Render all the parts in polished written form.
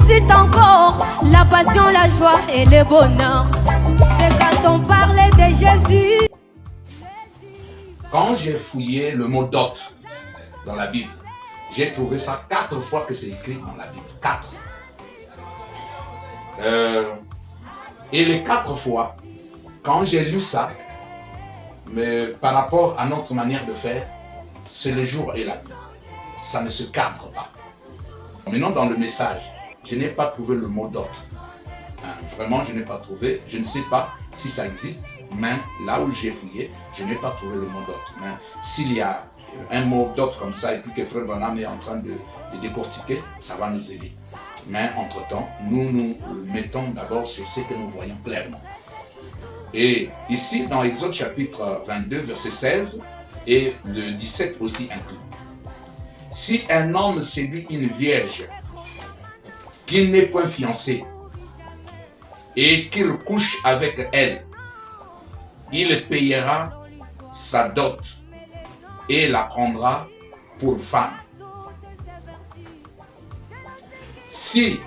suscite encore la passion, la joie et le bonheur. C'est quand on parlait de Jésus. Quand j'ai fouillé le mot dot dans la Bible, j'ai trouvé ça 4 fois que c'est écrit dans la Bible. 4. Et les 4 fois, quand j'ai lu ça, mais par rapport à notre manière de faire, c'est le jour et la nuit. Ça ne se cadre pas. Maintenant, dans le message, je n'ai pas trouvé le mot dot. Vraiment, je n'ai pas trouvé. Je ne sais pas si ça existe, mais là où j'ai fouillé, je n'ai pas trouvé le mot dot. Mais s'il y a un mot dot comme ça et puis que Frère Branham est en train de décortiquer, ça va nous aider. Mais entre-temps, nous nous mettons d'abord sur ce que nous voyons clairement. Et ici, dans Exode chapitre 22, verset 16, et le 17 aussi inclus. Si un homme séduit une vierge, qu'il n'est point fiancé, et qu'il couche avec elle, il payera sa dot et la prendra pour femme. Si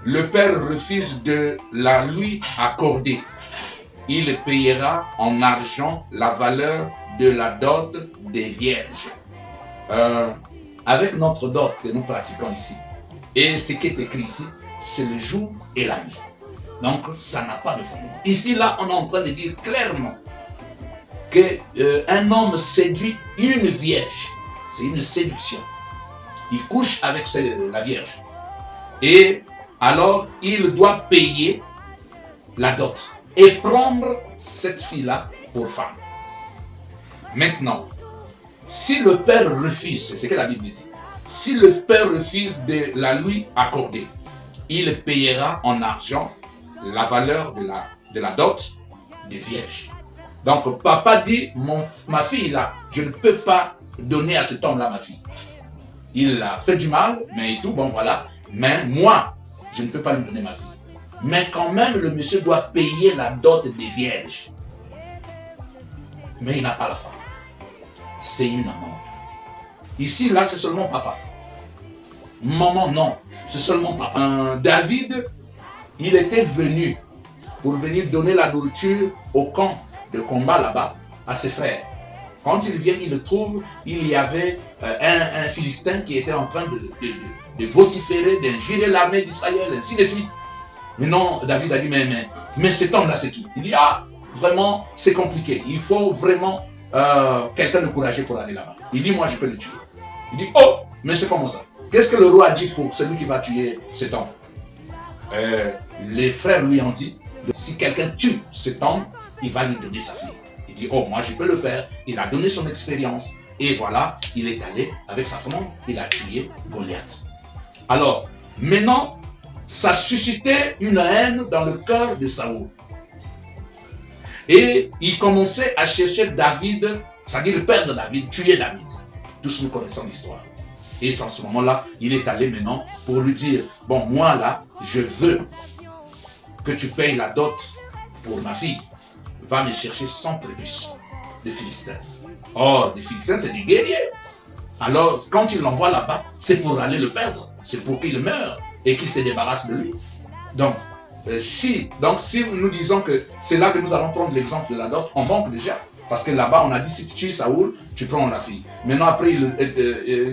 le père refuse de la lui accorder, il payera en argent la valeur de la dot des vierges. Avec notre dot que nous pratiquons ici, et ce qui est écrit ici, c'est le jour et la nuit. Donc, ça n'a pas de fondement. Ici, là, on est en train de dire clairement qu'un homme séduit une vierge. C'est une séduction. Il couche avec la vierge. Et alors, il doit payer la dot et prendre cette fille-là pour femme. Maintenant, si le père refuse, c'est ce que la Bible dit, si le père refuse de la lui accorder, il payera en argent la valeur de la dot des vierges. Donc, papa dit, ma fille là, je ne peux pas donner à cet homme-là ma fille. Il a fait du mal, mais et tout, bon voilà. Mais moi, je ne peux pas lui donner ma fille. Mais quand même, le monsieur doit payer la dot des vierges. Mais il n'a pas la femme. C'est une maman. Ici, là, c'est seulement papa. Maman, non. C'est seulement papa. David, il était venu pour venir donner la nourriture au camp de combat là-bas à ses frères. Quand il vient, il le trouve, il y avait un Philistin qui était en train de vociférer, d'injurer l'armée d'Israël, ainsi de suite. Mais non, David a dit, mais cet homme-là, c'est qui? Il dit, ah, vraiment, c'est compliqué. Il faut vraiment quelqu'un de courageux pour aller là-bas. Il dit, moi, je peux le tuer. Il dit, oh, mais c'est comment ça? Qu'est-ce que le roi a dit pour celui qui va tuer cet homme? Les frères lui ont dit, si quelqu'un tue cet homme, il va lui donner sa fille. Il dit, oh, moi, je peux le faire. Il a donné son expérience. Et voilà, il est allé avec sa femme, il a tué Goliath. Alors, maintenant, ça suscitait une haine dans le cœur de Saoul. Et il commençait à chercher David, c'est-à-dire le père de David, tuer David. Tous nous connaissons l'histoire. Et c'est en ce moment-là, il est allé maintenant pour lui dire, bon, moi là, je veux que tu payes la dot pour ma fille. Va me chercher 100 prépuces de Philistins. Or, les Philistins, c'est des guerriers. Alors, quand il l'envoie là-bas, c'est pour aller le perdre. C'est pour qu'il meure et qu'il se débarrasse de lui. Donc, si nous disons que c'est là que nous allons prendre l'exemple de la dot, on manque déjà. Parce que là-bas, on a dit, si tu tues Saoul, tu prends la fille. Maintenant, après,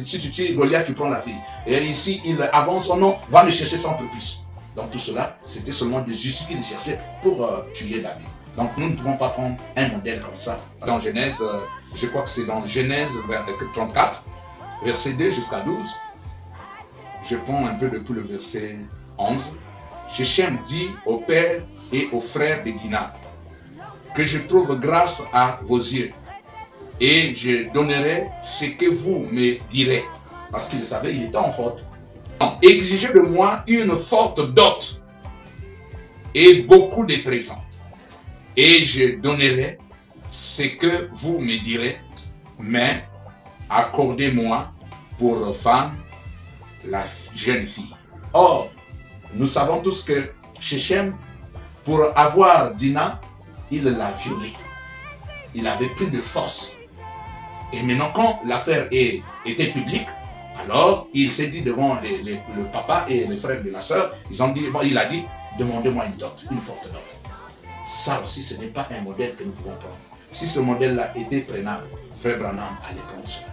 si tu tues Goliath, tu prends la fille. Et ici, il avance son nom, va me chercher 100 prépuces. Donc, tout cela, c'était seulement des justices qu'il cherchait pour tuer David. Donc, nous ne pouvons pas prendre un modèle comme ça. Dans Genèse, je crois que c'est dans Genèse 34, verset 2 jusqu'à 12. Je prends un peu depuis le verset 11. Shechem dit au père et aux frères de Dina, que je trouve grâce à vos yeux, et je donnerai ce que vous me direz. Parce qu'il savait, il était en faute. Exigez de moi une forte dot et beaucoup de présents, et je donnerai ce que vous me direz, mais accordez-moi pour femme la jeune fille. Or, nous savons tous que Shechem, pour avoir Dina, il l'a violée. Il avait plus de force. Et maintenant, quand l'affaire était publique, Alors, il s'est dit devant le papa et les frères de la sœur, il a dit, demandez-moi une dot, une forte dot. Ça aussi, ce n'est pas un modèle que nous pouvons prendre. Si ce modèle-là était prenable, frère Branham allait prendre cela.